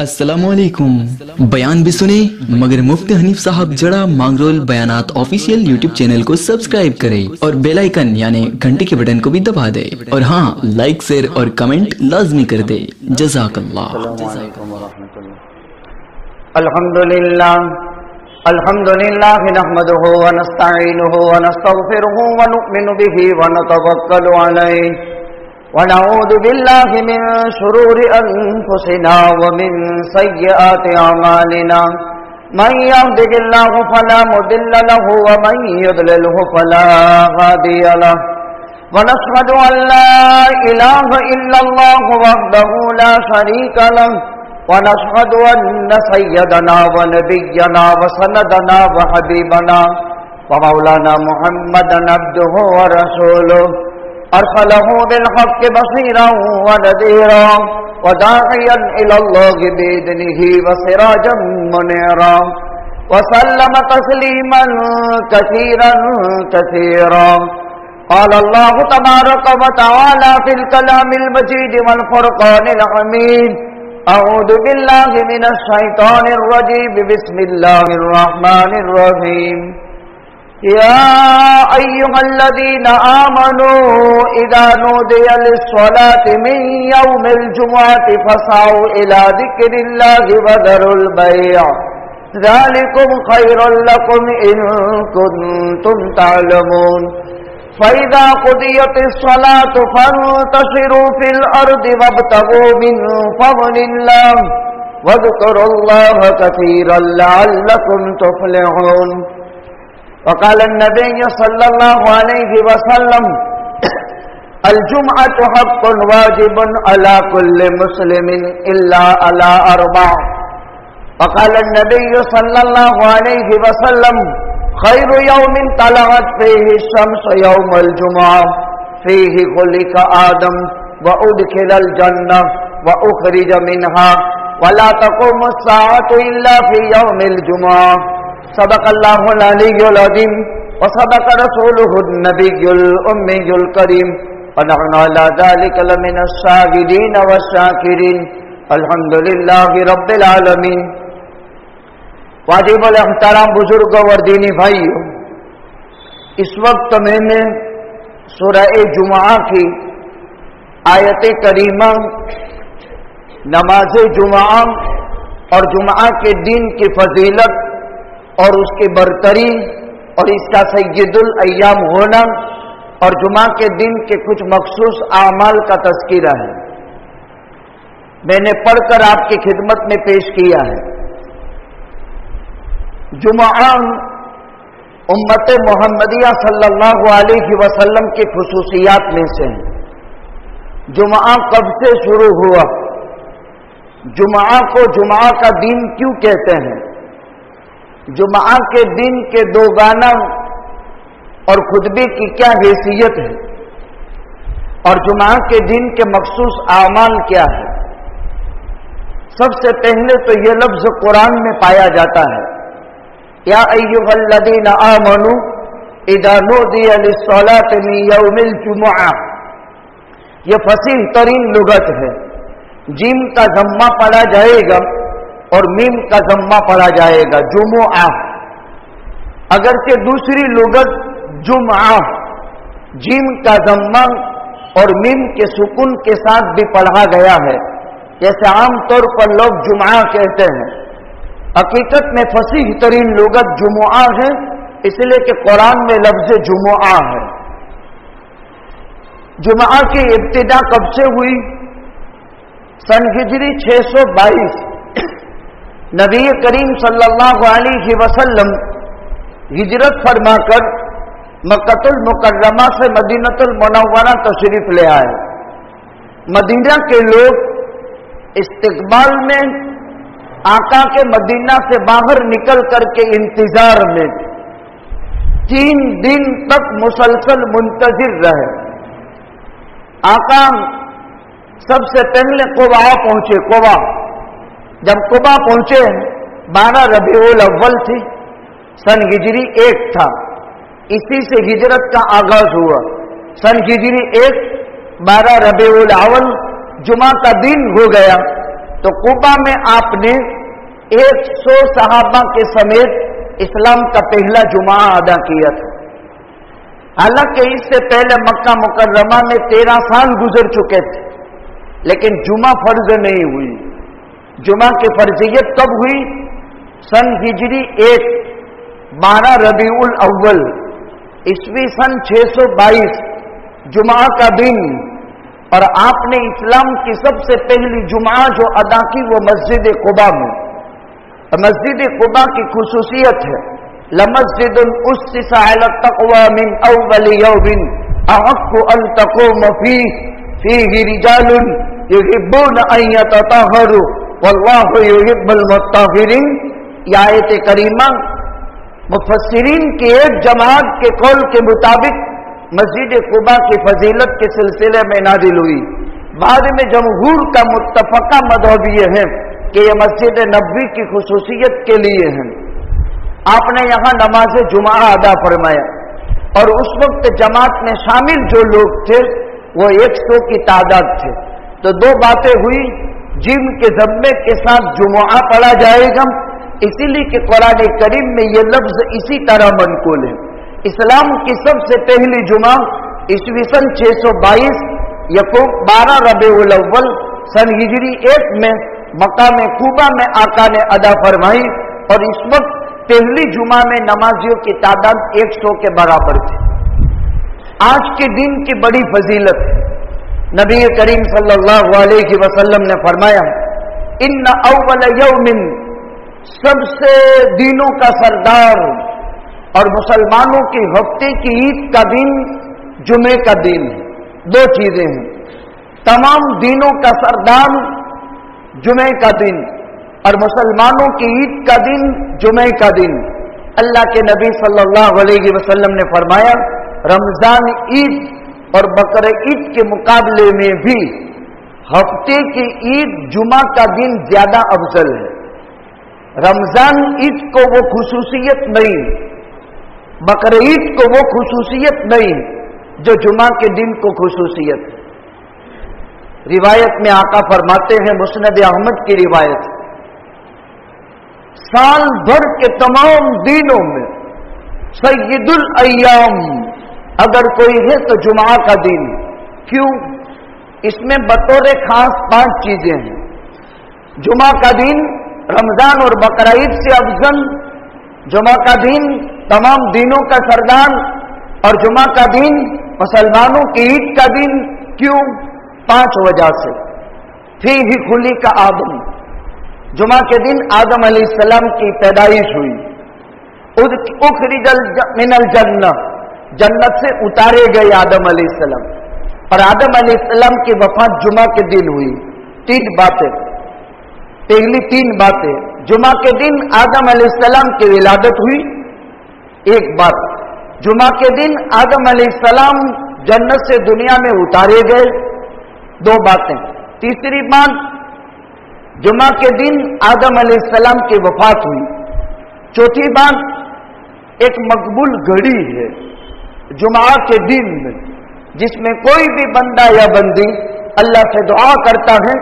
السلام علیکم۔ بیان بھی سنیں مگر مفتی حنیف صاحب جڑا مانگرول بیانات آفیشیل یوٹیوب چینل کو سبسکرائب کریں اور بیل آئیکن یعنی گھنٹی کے بٹن کو بھی دبا دے، اور ہاں لائک شیئر اور کمنٹ لازمی کر دے۔ جزاک اللہ۔ السلام علیکم ورحمۃ اللہ۔ الحمدللہ نحمده ونستعینه ونستغفره ونؤمن به ونتوکل علیہ ونعوذ بالله من شرور أنفسنا ومن سيئات أعمالنا، من يهده الله فلا مضل له ومن يضلله فلا هادي له، ونشهد أن لا إله إلا الله وحده لا شريك له، ونشهد أن سيدنا ونبينا وسندنا وحبيبنا ومولانا محمدا عبده ورسوله، أرسله بالحق بصيرا ونذيرا وداعيا إلى الله بإذنه وسراجا منيرا، وسلم تسليما كثيرا كثيرا۔ قال الله تبارك وتعالى في الكلام المجيد والفرقان الحميد، أعوذ بالله من الشيطان الرجيم، بسم الله الرحمن الرحيم۔ يا أيها الذين آمنوا إذا نودي للصلاة من يوم الجمعة فاسعوا إلى ذكر الله وذروا البيع، ذلكم خير لكم إن كنتم تعلمون، فإذا قضيت الصلاة فانتشروا في الأرض وابتغوا من فضل الله واذكروا الله كثيرا لعلكم تفلحون۔ وقال النبي صلى الله عليه وسلم الجمعة حق واجب على كل مسلم إلا على أربع۔ وقال النبي صلى الله عليه وسلم خير يوم طلعت فيه الشمس يوم الجمعة، فيه خلق آدم وأدخل الجنة وأخرج منها، ولا تقوم الساعة إلا في يوم الجمعة۔ صدق اللہ العلی العظیم وصدق رسولہ النبی الأمی الکریم، ونحن على ذلك لمن الشاہدین والشاکرین، الحمدللہ رب العالمین۔ واجب الاحترام بزرگوں اور دینی بھائیوں، اس وقت میں نے سورہ جمعہ کی آیت کریمہ نماز جمعہ اور جمعہ کے دن کی فضیلت اور اس کی برتری اور اس کا سید الایام ہونا اور جمعہ کے دن کے کچھ مخصوص اعمال کا تذکرہ ہے، میں نے پڑھ کر آپ کی خدمت میں پیش کیا ہے۔ جمعہ امت محمدیہ صلی اللہ علیہ وسلم کی خصوصیات میں سے ہے۔ جمعہ کب سے شروع ہوا؟ جمعہ کو جمعہ کا دن کیوں کہتے ہیں؟ جمعہ کے دن کے دو گانا اور خطبے کی کیا حیثیت ہے، اور جمعہ کے دن کے مخصوص اعمال کیا ہے؟ سب سے پہلے تو یہ لفظ قرآن میں پایا جاتا ہے، یا ایھا الذین آمنوا اذا نودی للصلاۃ من یوم الجمعہ۔ یہ فصیح ترین لغت ہے، جیم کا ضمہ پڑھا جائے گا اور میم کا ضمہ پڑھا جائے گا، جمعہ۔ اگرچہ دوسری لغت جمعہ جیم کا ضمہ اور میم کے سکون کے ساتھ بھی پڑھا گیا ہے، جیسے عام طور پر لوگ جمعہ کہتے ہیں، حقیقت میں فصیح ترین لغت جمعہ ہے، اس لیے کہ قرآن میں لفظ جمعہ ہے۔ جمعہ کی ابتدا کب سے ہوئی؟ سن ہجری 622 نبی کریم صلی اللہ علیہ وسلم ہجرت فرما کر مکۃ المکرمہ سے مدینۃ المنورہ تشریف لے آئے۔ مدینہ کے لوگ استقبال میں آقا کے مدینہ سے باہر نکل کر کے انتظار میں 3 دن تک مسلسل منتظر رہے۔ آقا سب سے پہلے قباء پہنچے۔ قباء جب قباء پہنچے 12 ربیع الاول تھی، سن ہجری 1 تھا، اسی سے ہجرت کا آغاز ہوا۔ سن ہجری 1 12 ربیع الاول جمعہ کا دن ہو گیا، تو कुबा में आपने 100 सहाबा के समेत इस्लाम का पहला जुमा अदा किया था। हालांकि इससे पहले मक्का मुकर्रमा में 13 साल गुजर चुके थे, लेकिन जुमा फर्ज नहीं हुई। जुमा की फर्जियत कब हुई? सन हिजरी 1 12 रबीउल अव्वल ईस्वी सन 622 जुमा का दिन। और आपने इस्लाम की सबसे पहली जुमा जो अदा की वो मस्जिद कुबा में। मस्जिद कुबा की खुसूसियत है, लमस्जिदुन उस्सिसा अला तक़वा मिन अव्वल यौमिन अहक्कु अन तक़ूम फीही रिजालुन युहिब्बून अन यततहहरु वल्लाहु युहिब्बुल मुत्तहिरीन। यह आयत करीमा मुफस्सिरीन की एक जमात के कौल के मुताबिक मस्जिद कुबा की फजीलत के सिलसिले में नाजिल हुई। बाद में जमहूर का मुत्तफका मज़हब यह है कि यह मस्जिद नबवी की खुसूसियत के लिए है। आपने यहाँ नमाज जुमा अदा फरमाया और उस वक्त जमात में शामिल जो लोग थे वो 100 की तादाद थे। तो दो बातें हुई, जिनके ज़म्मे के साथ जुमा पढ़ा जाएगा, इसीलिए कि कुरान करीम में ये लफ्ज इसी तरह मनकूल है। इस्लाम की सबसे पहली जुमा ईस्वी सन 622 यकूब 12 रबीउल अव्वल सन हिजरी 1 में मक्का में कुबा में आका ने अदा फरमाई और इस वक्त पहली जुमा में नमाजियों की तादाद 100 के बराबर थी। आज के दिन की बड़ी फजीलत है। नबी करीम सल्लल्लाहु अलैहि वसल्लम ने फरमाया, इन्ना अव्वल यौमिन, सबसे दिनों का सरदार और मुसलमानों की हफ्ते की ईद का दिन जुमे का दिन है। दो चीजें हैं, तमाम दिनों का सरदार जुमे का दिन और मुसलमानों की ईद का दिन जुमे का दिन। अल्लाह के नबी सल्लल्लाहु अलैहि वसल्लम ने फरमाया, रमजान ईद और बकर ईद के मुकाबले में भी हफ्ते की ईद जुमा का दिन ज्यादा अफजल है। रमजान ईद को वो खुसूसियत नहीं, बकर ईद को वो खुसूसियत नहीं जो जुमा के दिन को खुसूसियत है। रिवायत में आका फरमाते हैं, मुस्नद अहमद की रिवायत, साल भर के तमाम दिनों में सय्यदुल अय्याम अगर कोई है तो जुमा का दिन। क्यों? इसमें बतौर खास 5 चीजें हैं। जुमा का दिन रमजान और बकर ईद से अफजल, जुमा का दिन तमाम दिनों का सरदार और जुमा का दिन मुसलमानों की ईद का दिन। क्यों? 5 वजह से। फीही खुलिका आदम, जुमा के दिन आदम अलैहिस्सलाम की पैदाइश हुई। उखरिजल मिनल जन्नह, जन्नत से उतारे गए आदम अलैहिस्सलाम। और आदम अलैहिस्सलाम की वफात जुमा के दिन हुई। 3 बातें, पहली 3 बातें, जुमा के दिन आदम अलैहिस्सलाम की विलादत हुई, एक बात। जुमा के दिन आदम अलैहिस्सलाम जन्नत से दुनिया में उतारे गए, 2 बातें। तीसरी बात, जुमा के दिन आदम अलैहिस्सलाम की वफात हुई। चौथी बात, एक मकबूल घड़ी है जुमा के दिन में, जिसमें कोई भी बंदा या बंदी अल्लाह से दुआ करता है,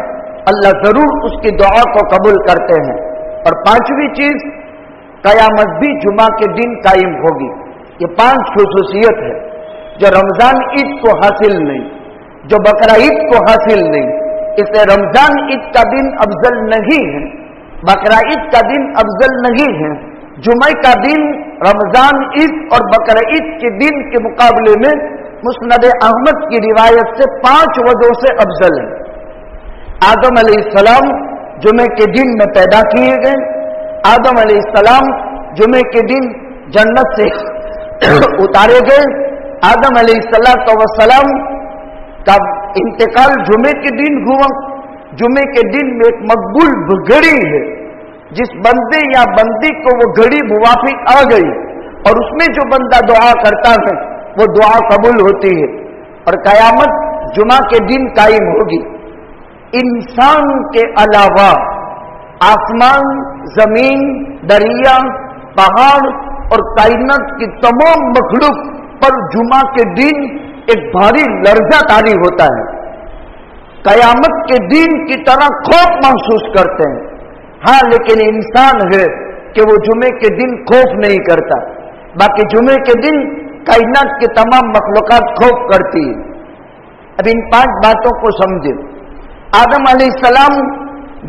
अल्लाह जरूर उसकी दुआ को कबूल करते हैं। और 5वीं चीज, कयामत भी जुमा के दिन कायम होगी। ये 5 खुसूसियत है जो रमजान ईद को हासिल नहीं, जो बकरा ईद को हासिल नहीं। इसलिए रमजान ईद का दिन अफजल नहीं है, बकरा ईद का दिन अफजल नहीं है। जुमे का दिन रमजान ईद और बकरा ईद के दिन के मुकाबले में मुस्नद अहमद की रिवायत से 5 वजहों से अफजल है। आदम अलैहिस्सलाम जुमे के दिन में पैदा किए गए। आदम अलैहिस्सलाम जुमे के दिन जन्नत से उतारे गए। आदम अलैहिस्सलाम का इंतकाल जुमे के दिन हुआ। जुमे के दिन में एक मकबूल घड़ी है, जिस बंदे या बंदी को वो घड़ी मुवाफिक आ गई और उसमें जो बंदा दुआ करता है वो दुआ कबूल होती है और कयामत जुमा के दिन कायम होगी। इंसान के अलावा आसमान, जमीन, दरिया, पहाड़ और कायनात की तमाम मखलूक पर जुमा के दिन एक भारी लर्जा तारी होता है। कयामत के दिन की तरह खौफ महसूस करते हैं। हाँ, लेकिन इंसान है कि वो जुमे के दिन खौफ नहीं करता, बाकी जुमे के दिन कायनात की तमाम मखलूकात खौफ करती है। अब इन 5 बातों को समझे। आदम अलैहिस्सलाम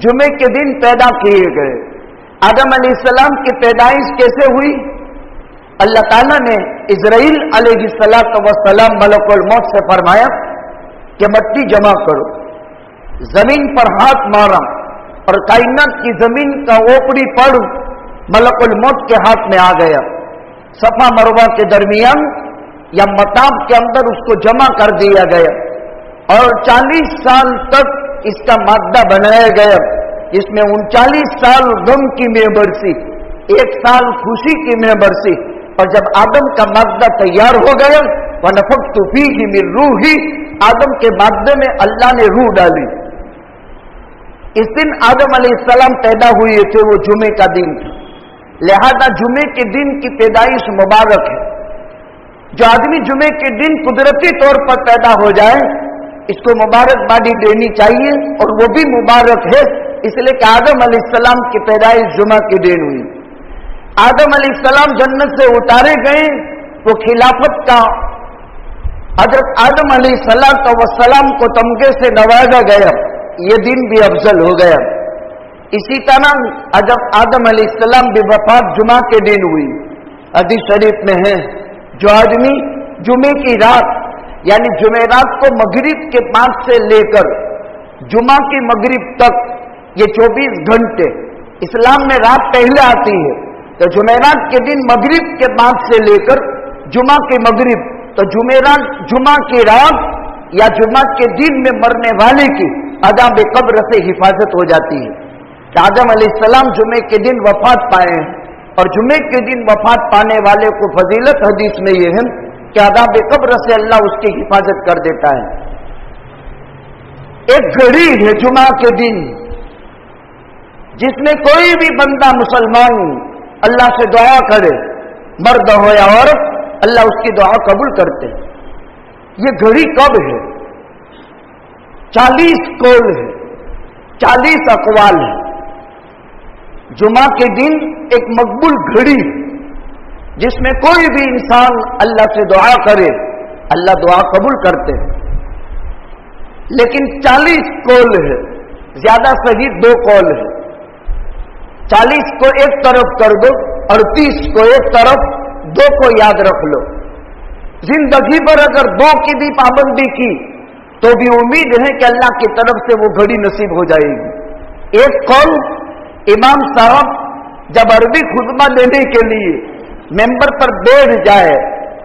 जुमे के दिन पैदा किए गए। आदम अलैहिस्सलाम की पैदाइश कैसे हुई? अल्लाह ताला ने इज़राइल अलैहिस्सलाम मलकुल मौत से फरमाया कि मट्टी जमा करो। जमीन पर हाथ मारा और कायनात की जमीन का ओपड़ी पड़ मलकुल मौत के हाथ में आ गया। सफा मरवा के दरमियान या मताब के अंदर उसको जमा कर दिया गया और 40 साल तक इसका माद्दा बनाया गया, जिसमें 39 साल गम की में बरसी, 1 साल खुशी की में बरसी। और जब आदम का माद्दा तैयार हो गया, वनफ़ख़्तु फ़ीहि मिन रूही, आदम के माद्दे में अल्लाह ने रूह डाली। इस दिन आदम अलैहिस्सलाम पैदा हुए थे, वो जुमे का दिन था। लिहाजा जुमे के दिन की पैदाइश मुबारक है। जो आदमी जुमे के दिन कुदरती तौर पर पैदा हो जाए, इसको मुबारकबादी देनी चाहिए, और वो भी मुबारक है इसलिए कि आदम अलैहिस्सलाम की पैदाइश जुमा के दिन हुई। आदम अलैहिस्सलाम जन्नत से उतारे गए, वो खिलाफत का हजरत आदम अलैहिस्सलाम को तमगे से नवाजा गया, ये दिन भी अफजल हो गया। इसी तरह जब आदम अलैहिस्सलाम भी वफात जुमा के दिन हुई। हदीस शरीफ में है, जो आदमी जुमे की रात यानी जुमेरात को मगरिब के बाद से लेकर जुमा की मगरिब तक, ये 24 घंटे, इस्लाम में रात पहले आती है, तो जुमेरात के दिन मगरिब के बाद से लेकर जुमा के मगरिब, तो जुमेरात जुमा की रात या जुमा के दिन में मरने वाले की अज़ाब कब्र से हिफाजत हो जाती है। आदम अलैहिस्सलाम जुमे के दिन वफात पाए हैं, और जुमे के दिन वफात पाने वाले को फजीलत हदीस में यह है कि अज़ाब कब्र से अल्लाह उसकी हिफाजत कर देता है। एक घड़ी है जुमा के दिन, जिसमें कोई भी बंदा मुसलमान अल्लाह से दुआ करे, मर्द हो या औरत, अल्लाह उसकी दुआ कबूल करते हैं। ये घड़ी कब है? 40 कौल है, 40 अकवाल है। जुमा के दिन एक मकबूल घड़ी जिसमें कोई भी इंसान अल्लाह से दुआ करे, अल्लाह दुआ कबूल करते हैं। लेकिन 40 कौल है, ज्यादा सही 2 कौल है। 40 को एक तरफ कर दो, 38 को एक तरफ, 2 को याद रख लो। जिंदगी पर अगर 2 की भी पाबंदी की तो भी उम्मीद है कि अल्लाह की तरफ से वो घड़ी नसीब हो जाएगी। एक कौल, इमाम साहब जब अरबी खुतबा देने के लिए मेंबर पर बैठ जाए,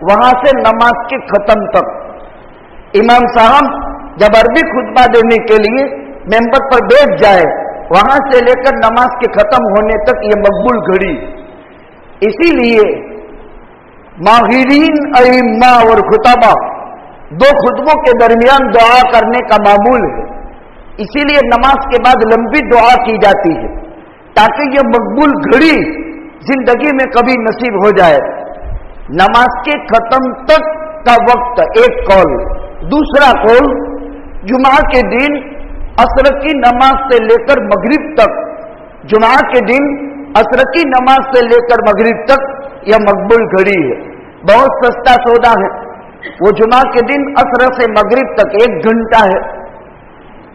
वहां से नमाज के खत्म तक, इमाम साहब जब अरबी खुतबा देने के लिए मेंबर पर बैठ जाए, वहां से लेकर नमाज के खत्म होने तक ये मकबूल घड़ी। इसीलिए माहिरीन अइम्मा और खुतबा 2 खुतबों के दरमियान दुआ करने का मामूल है। इसीलिए नमाज के बाद लंबी दुआ की जाती है, ताकि ये मकबूल घड़ी जिंदगी में कभी नसीब हो जाए। नमाज के खत्म तक का वक्त एक कौल। दूसरा कौल, जुमा के दिन असर की नमाज से लेकर मगरिब तक, जुमा के दिन असर की नमाज से लेकर मगरिब तक यह मकबूल घड़ी है। बहुत सस्ता सौदा है। वो जुमा के दिन असर से मगरिब तक 1 घंटा है।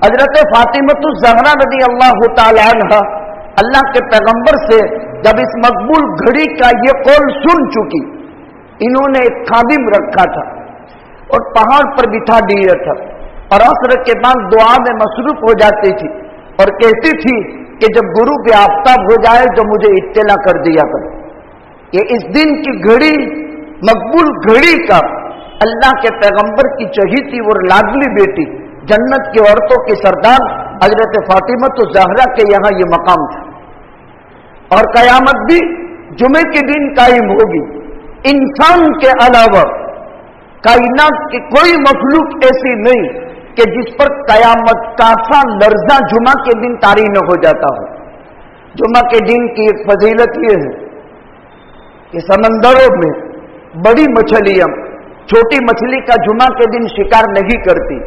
हजरत फातिमतु ज़हरा रज़ी अल्लाह तआला अन्हा अल्लाह के पैगंबर से जब इस मकबूल घड़ी का ये कौल सुन चुकी, इन्होंने एक खादिम रखा था और पहाड़ पर बिठा दिया था, और असर के बाद दुआ में मसरूफ हो जाती थी और कहती थी कि जब गुरूब आफताब हो जाए तो मुझे इत्तला कर दिया कर। ये इस दिन की घड़ी, मकबूल घड़ी का अल्लाह के पैगंबर की चहीती और लाडली बेटी, जन्नत की औरतों की सरदार हजरत फातिमतु ज़हरा के यहाँ ये मकाम था। और कयामत भी जुमे के दिन कायम होगी। इंसान के अलावा कायनात की कोई मखलूक ऐसी नहीं कि जिस पर कयामत का सा लर्जा जुमा के दिन तारी न हो जाता हो। जुमा के दिन की एक फजीलत यह है कि समंदरों में बड़ी मछलियां छोटी मछली का जुमा के दिन शिकार नहीं करती।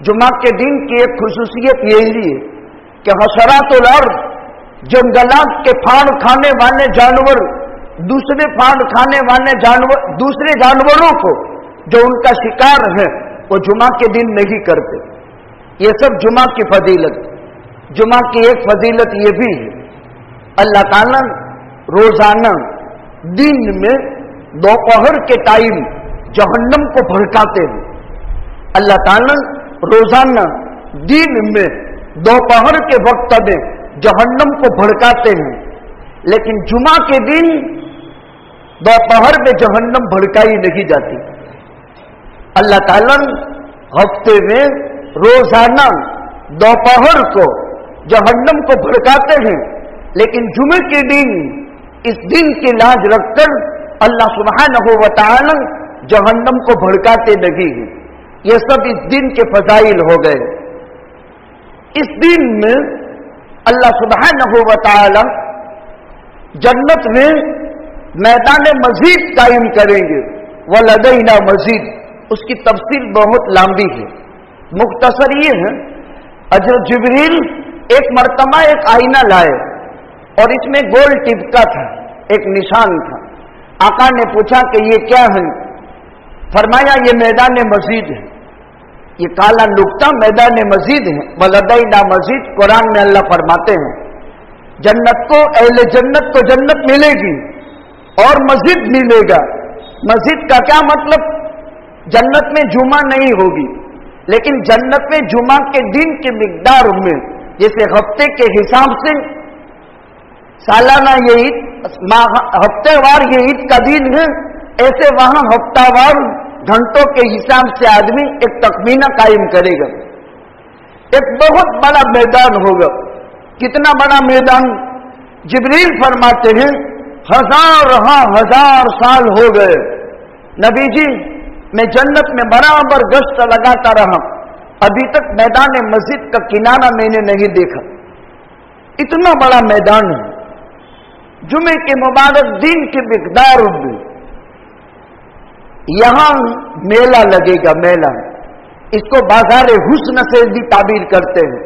जुमा के दिन की एक खुसूसियत यही है कि हशरातुल अर्द, जंगलात के फाड़ खाने वाले जानवर दूसरे फाड़ खाने वाले जानवर, दूसरे जानवरों को जो उनका शिकार है वो जुमा के दिन नहीं करते। ये सब जुमा की फजीलत। जुमा की एक फजीलत ये भी है, अल्लाह ताला रोजाना दिन में दोपहर के टाइम जहन्नम को भड़काते हैं। अल्लाह ताला रोजाना दिन में दोपहर के वक्त में जहन्नम को भड़काते हैं, लेकिन जुमा के दिन दोपहर में जहन्नम भड़काई नहीं जाती। अल्लाह ताला हफ्ते में रोजाना दोपहर को जहन्नम को भड़काते हैं, लेकिन जुमे के दिन इस दिन की लाज रखकर अल्लाह सुब्हानहू व तआला जहन्नम को भड़काते नहीं हैं। ये सब इस दिन के फजाइल हो गए। इस दिन में अल्लाह सुब्हानहू व तआला जन्नत में मैदान मजीद कायम करेंगे। वलदैना मजीद, उसकी तफसील बहुत लंबी है, मुख्तसर ये है, हज़रत जिब्रील एक मर्तबा एक आईना लाए और इसमें गोल टिपका था, एक निशान था। आका ने पूछा कि ये क्या है? फरमाया ये मैदान मजीद है, ये काला नुक्ता मैदान मजीद है। वलदैना मजीद, कुरान में अल्लाह फरमाते हैं जन्नत को, अहले जन्नत को जन्नत मिलेगी और मस्जिद मिलेगा। मस्जिद का क्या मतलब? जन्नत में जुमा नहीं होगी, लेकिन जन्नत में जुमा के दिन के मिकदार में, जैसे हफ्ते के हिसाब से सालाना ये ईद, हफ्तेवार ये ईद का दिन है, ऐसे वहां हफ्तावार घंटों के हिसाब से आदमी एक तखमीना कायम करेगा। एक बहुत बड़ा मैदान होगा। कितना बड़ा मैदान? जिब्रील फरमाते हैं हजार साल हो गए नबी जी, मैं जन्नत में बराबर गश्त लगाता रहा, अभी तक मैदान मस्जिद का किनारा मैंने नहीं देखा। इतना बड़ा मैदान है। जुमे के मुबारक दिन के मिकदार में यहां मेला लगेगा। मेला, इसको बाजार हुस्न से भी ताबीर करते हैं।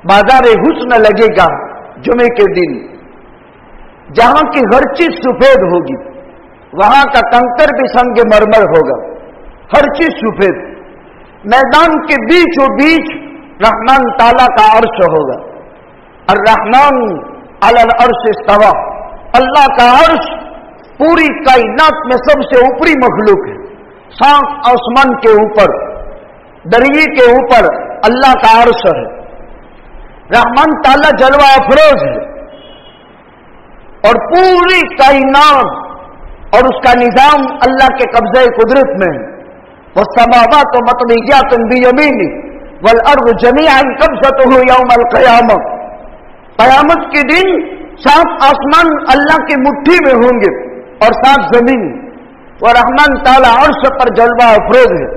बाजार हुस्न लगेगा जुमे के दिन, जहां की हर चीज सफेद होगी, वहां का कंकर भी संगे मरमर होगा, हर चीज सफेद। मैदान के बीचों बीच रहमान ताला का अर्श होगा। और रहमान अलल अर्श इस्तवा, अल्लाह का अर्श पूरी कायनात में सबसे ऊपरी मखलूक है। सात आसमान के ऊपर, दरिये के ऊपर अल्लाह का अर्श है। रहमान ताला जलवा अफरोज है और पूरी कायनात और उसका निजाम अल्लाह के कब्जे कुदरत में है। वह समावात मतवियातन बियमीनी वल अर्द जमीअन कब्ज़तुहु यौमल क़यामह, क़यामत के दिन सात आसमान अल्लाह की मुट्ठी में होंगे और सात जमीन। वह रहमान ताला अर्श पर जलवा अफरोज है।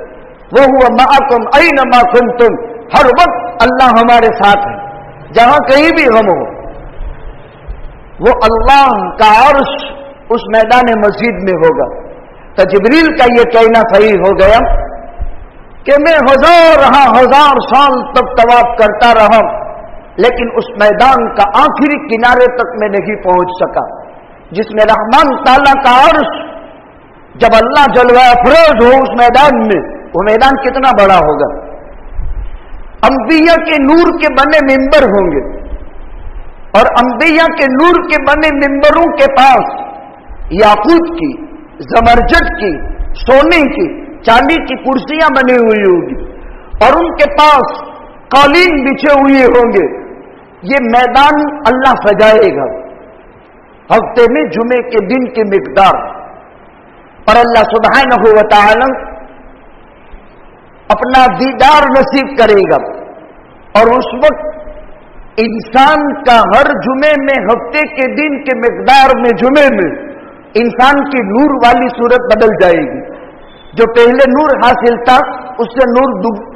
वो हुआ माअकुम ऐनमा कुंतुम, हर वक्त अल्लाह हमारे साथ है, जहां कहीं भी हम हो। वो अल्लाह का अर्श उस मैदान मस्जिद में होगा। तो जिब्रील का ये कहना सही हो गया कि मैं हजार साल तक तवाफ करता रहा, लेकिन उस मैदान का आखिरी किनारे तक मैं नहीं पहुंच सका, जिसमें रहमान ताला का अर्श, जब अल्लाह जलवा अफरोज हो उस मैदान में, वो मैदान कितना बड़ा होगा। अंबिया के नूर के बने मिंबर होंगे और अंबिया के नूर के बने मिंबरों के पास याकूत की, जमरजद की, सोने की, चांदी की कुर्सियां बनी हुई होगी और उनके पास कालीन बिछे हुए होंगे। ये मैदान अल्लाह सजाएगा हफ्ते में जुमे के दिन की मिकदार। और अल्लाह सुब्हानहू व तआला अपना दीदार नसीब करेगा और उस वक्त इंसान का हर जुमे में, हफ्ते के दिन के मिकदार में, जुमे में इंसान की नूर वाली सूरत बदल जाएगी। जो पहले नूर हासिल था उससे नूर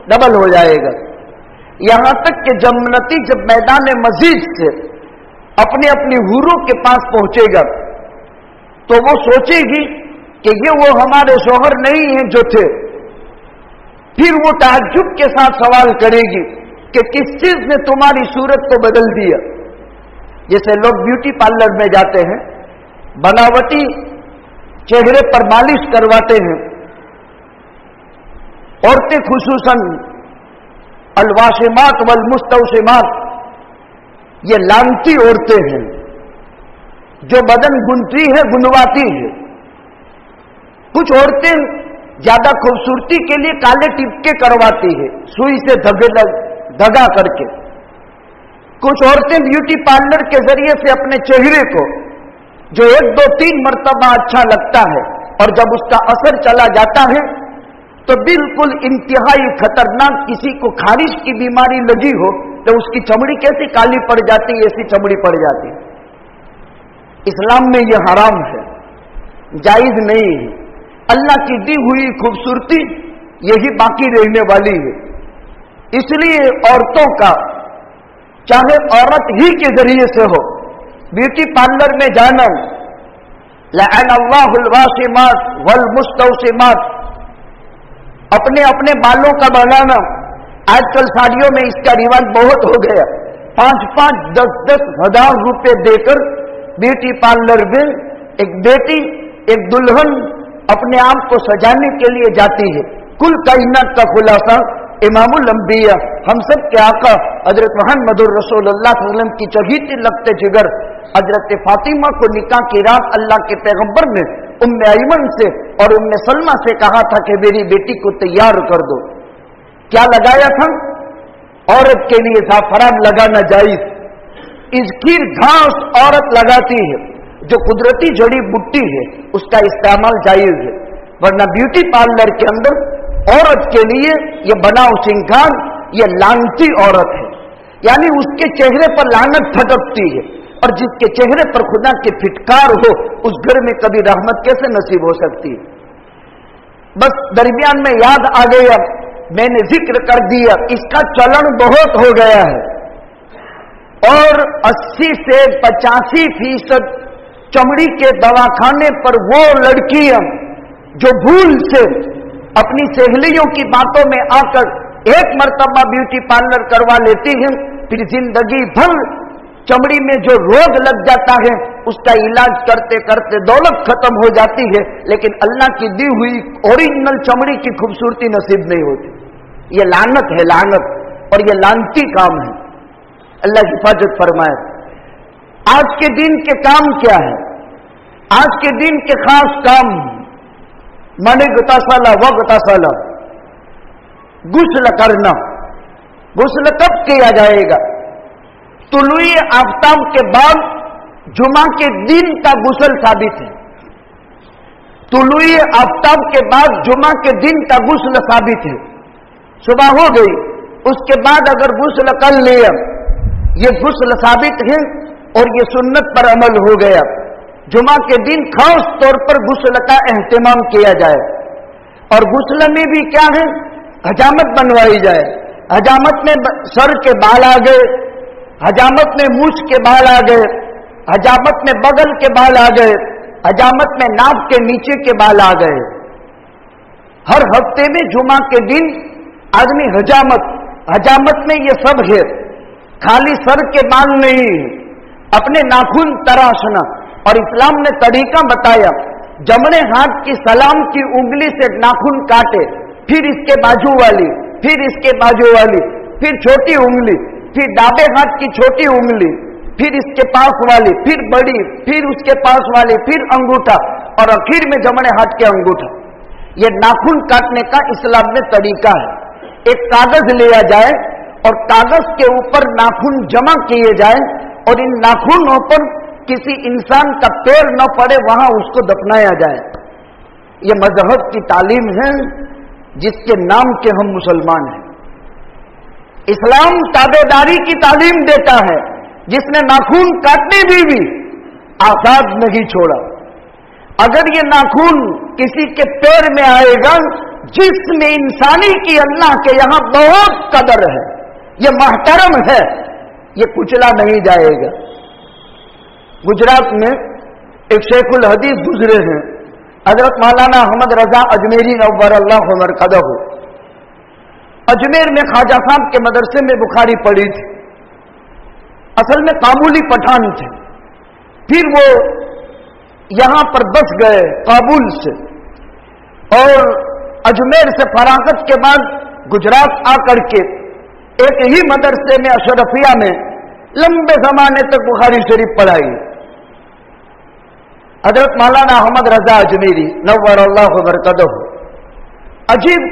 डबल हो जाएगा। यहां तक कि जन्नती जब मैदान मस्जिद से अपने अपनी हूरों के पास पहुंचेगा तो वो सोचेगी कि ये वो हमारे शौहर नहीं हैं जो थे, फिर वो ताज्जुब के साथ सवाल करेगी कि किस चीज ने तुम्हारी सूरत को बदल दिया। जैसे लोग ब्यूटी पार्लर में जाते हैं, बनावटी चेहरे पर मालिश करवाते हैं। औरतें खुसूसन अलवाशिमात वल मुस्तौशिमात, ये लानती औरतें हैं जो बदन गुनती है, गुनवाती है। कुछ औरतें ज्यादा खूबसूरती के लिए काले टिपके करवाती है, सुई से धगा करके। कुछ औरतें ब्यूटी पार्लर के जरिए से अपने चेहरे को, जो 1, 2, 3 मर्तबा अच्छा लगता है और जब उसका असर चला जाता है तो बिल्कुल इंतहाई खतरनाक, किसी को खारिश की बीमारी लगी हो तो उसकी चमड़ी कैसी काली पड़ जाती है, ऐसी चमड़ी पड़ जाती है। इस्लाम में यह हराम है, जायज नहीं है। अल्लाह की दी हुई खूबसूरती यही बाकी रहने वाली है। इसलिए औरतों का, चाहे औरत ही के जरिए से हो, ब्यूटी पार्लर में जाना, लअनल्लाहुल वाशिमात वल मुस्तौशिमात, अपने अपने बालों का बनाना। आजकल साड़ियों में इसका रिवाज बहुत हो गया। 5-5, 10-10 हजार रुपए देकर ब्यूटी पार्लर में एक बेटी, एक दुल्हन अपने आप को सजाने के लिए जाती है। कुल कायनात का खुलासा इमामुल अंबिया, हम सब के आका हजरत मुहम्मदुर रसूलुल्लाह सल्लल्लाहु अलैहि वसल्लम की चहीते लगते जिगर हजरत फातिमा को निकाह की रात अल्लाह के पैगंबर ने उम्मे अयमन से और उम्मे सलमा से कहा था कि मेरी बेटी को तैयार कर दो। क्या लगाया था? औरत के लिए ज़ाफ़रान लगाना जायज। इसकी घास औरत लगाती है जो कुदरती जड़ी बूटी है, उसका इस्तेमाल जायज है। वरना ब्यूटी पार्लर के अंदर औरत के लिए यह बनाव श्रृंगार, यह लानती औरत है, यानी उसके चेहरे पर लानत फटकती है। और जिसके चेहरे पर खुदा की फिटकार हो, उस घर में कभी रहमत कैसे नसीब हो सकती है। बस दरमियान में याद आ गया, मैंने जिक्र कर दिया, इसका चलन बहुत हो गया है और 80 से 85% चमड़ी के दवाखाने पर वो लड़कियां जो भूल से अपनी सहेलियों की बातों में आकर एक मर्तबा ब्यूटी पार्लर करवा लेती हैं, फिर जिंदगी भर चमड़ी में जो रोग लग जाता है उसका इलाज करते करते दौलत खत्म हो जाती है, लेकिन अल्लाह की दी हुई ओरिजिनल चमड़ी की खूबसूरती नसीब नहीं होती। ये लानत है, लानत, और ये लानती काम है। अल्लाह हिफाजत फरमाए। आज के दिन के काम क्या है? आज के दिन के खास काम माने गतासाला व गतासाला, गुस्ल करना। गुस्ल कब किया जाएगा? तुलुई आफ्ताब के बाद जुमा के दिन का गुस्ल साबित है। तुलुई आफ्ताब के बाद जुमा के दिन का गुस्ल साबित है। सुबह हो गई, उसके बाद अगर गुस्ल कर लिया, ये गुस्ल साबित है और ये सुन्नत पर अमल हो गया। जुमा के दिन खास तौर पर गुस्ल का एहतमाम किया जाए और गुस्ल में भी क्या है, हजामत बनवाई जाए। हजामत में सर के बाल आ गए, हजामत में मूछ के बाल आ गए, हजामत में बगल के बाल आ गए, हजामत में नाक के नीचे के बाल आ गए। हर हफ्ते में जुमा के दिन आदमी हजामत में ये सब है। खाली सर के बाल नहीं, अपने नाखून तराशना। और इस्लाम ने तरीका बताया, जमने हाथ की सलाम की उंगली से नाखून काटे, फिर इसके बाजू वाली, फिर इसके बाजू वाली, फिर छोटी उंगली, फिर दाबे हाथ की छोटी उंगली, फिर इसके पास वाली, फिर बड़ी, फिर उसके पास वाली, फिर अंगूठा और आखिर में जमने हाथ के अंगूठा। यह नाखून काटने का इस्लाम में तरीका है। एक कागज लिया जाए और कागज के ऊपर नाखून जमा किए जाए और इन नाखूनों पर किसी इंसान का पैर न पड़े, वहां उसको दफनाया जाए। यह मजहब की तालीम है जिसके नाम के हम मुसलमान हैं। इस्लाम ताबेदारी की तालीम देता है, जिसने नाखून काटने भी आजाद नहीं छोड़ा। अगर ये नाखून किसी के पैर में आएगा जिसमें इंसानी की अल्लाह के यहां बहुत कदर है, ये महतरम है, ये कुचला नहीं जाएगा। गुजरात में एक शेखुल हदीस गुजरे हैं, हजरत मौलाना अहमद रजा अजमेरी नव्वर अल्लाह मरकदहू। अजमेर में ख्वाजा साहब के मदरसे में बुखारी पढ़ी थी। असल में काबुली पठान थे, फिर वो यहां पर बस गए काबुल से, और अजमेर से फरागत के बाद गुजरात आकर के एक ही मदरसे में अशरफिया में लंबे जमाने तक बुखारी शरीफ पढ़ाई। हजरत मौलाना अहमद रजा अजमेरी नव्वरल्लाहु बरकतहू अजीब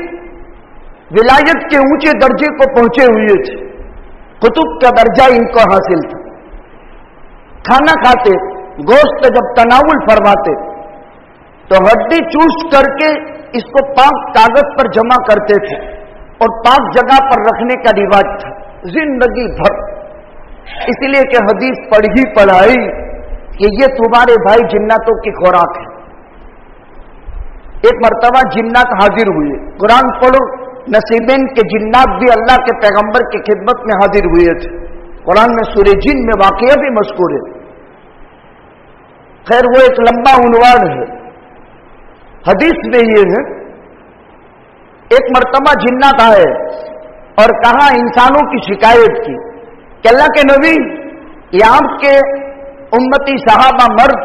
विलायत के ऊंचे दर्जे को पहुंचे हुए थे, कुतुब का दर्जा इनको हासिल था। खाना खाते, गोश्त जब तनावुल फरमाते तो हड्डी चूस करके इसको पाक कागज पर जमा करते थे और पाक जगह पर रखने का रिवाज था जिंदगी भर। इसलिए कि हदीस पढ़ी पढ़ाई कि ये तुम्हारे भाई जिन्नातों की खुराक है। एक मर्तबा जिन्नात हाजिर हुए, कुरान पढ़ो, नसीबेन के जिन्नात भी अल्लाह के पैगंबर की खिदमत में हाजिर हुए थे। कुरान में सूरह जिन में वाकया भी मज़कूर है। खैर वो एक लंबा उन्वान है। हदीस में ये है, एक मर्तबा जिन्नात आए और कहा इंसानों की शिकायत की कि अल्लाह के नबी, ये आपके उम्मती सहाबा मर्द